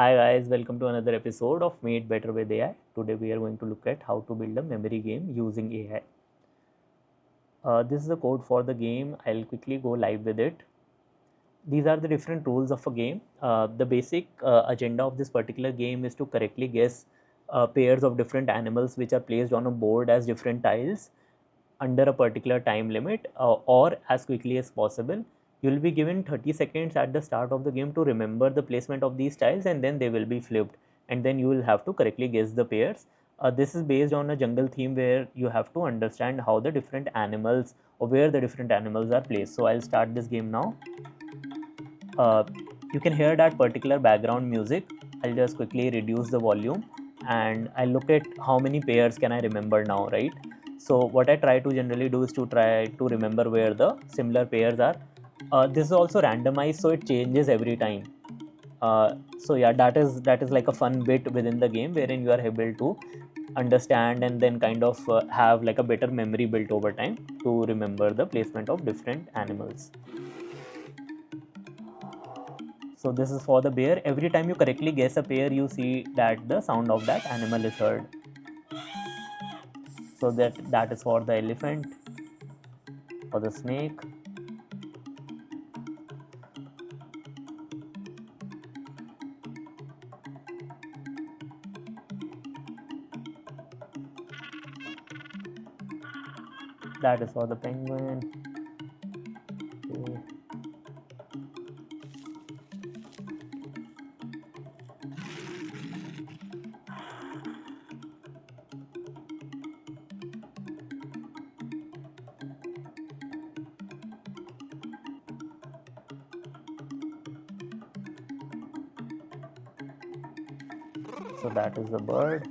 Hi guys, welcome to another episode of Made Better with AI. Today we are going to look at how to build a memory game using AI. This is the code for the game. I'll quickly go live with it. These are the different rules of a game. The basic agenda of this particular game is to correctly guess pairs of different animals which are placed on a board as different tiles under a particular time limit or as quickly as possible. You will be given 30 seconds at the start of the game to remember the placement of these tiles, and then they will be flipped, and then you will have to correctly guess the pairs. This is based on a jungle theme where you have to understand how the different animals or where the different animals are placed. So I'll start this game now. uh, you can hear that particular background music. I'll just quickly reduce the volume and I'll look at how many pairs can I remember now, right? So what I try to generally do is to try to remember where the similar pairs are. This is also randomized, so it changes every time. So yeah, that is like a fun bit within the game wherein you are able to understand and then kind of have like a better memory built over time to remember the placement of different animals. So this is for the bear. Every time you correctly guess a pair, you see that the sound of that animal is heard. So that is for the elephant, for the snake. That is for the penguin. Okay. So that is the bird.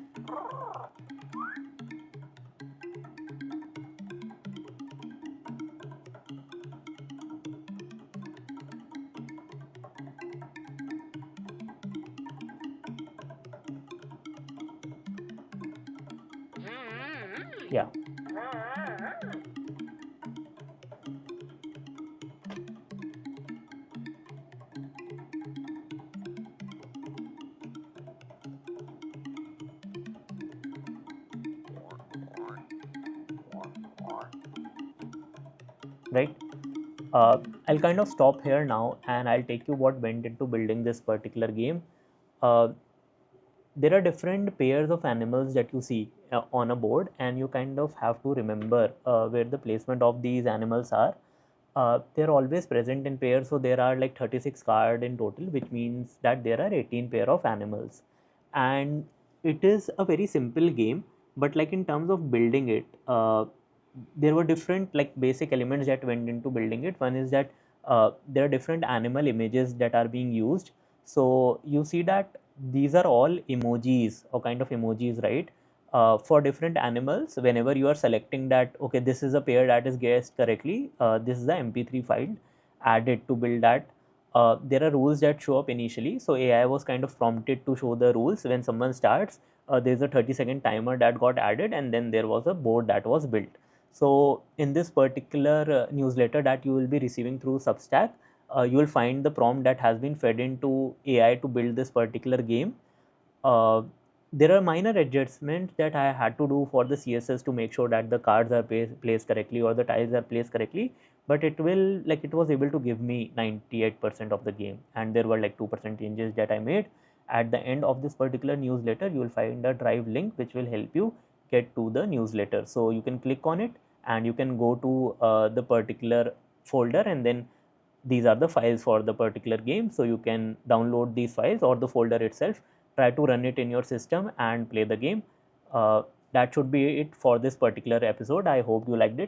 Yeah. Right. I'll kind of stop here now and I'll take you what went into building this particular game. Uh, there are different pairs of animals that you see on a board, and you kind of have to remember where the placement of these animals are. They're always present in pairs, so there are like 36 cards in total, which means that there are 18 pair of animals. And it is a very simple game, but like in terms of building it, there were different like basic elements that went into building it. One is that there are different animal images that are being used. So you see that these are all emojis or kind of emojis, right? For different animals, whenever you are selecting that, okay, this is a pair that is guessed correctly, this is the mp3 file added to build that. There are rules that show up initially, so AI was kind of prompted to show the rules when someone starts. There's a 30-second timer that got added, and then there was a board that was built. So in this particular newsletter that you will be receiving through Substack, you will find the prompt that has been fed into AI to build this particular game. uh, there are minor adjustments that I had to do for the CSS to make sure that the cards are placed correctly or the tiles are placed correctly, but it will like it was able to give me 98% of the game, and there were like 2% changes that I made. At the end of this particular newsletter, you will find a drive link which will help you get to the newsletter. So you can click on it and you can go to the particular folder, and then these are the files for the particular game. So you can download these files or the folder itself, try to run it in your system and play the game. That should be it for this particular episode. I hope you liked it.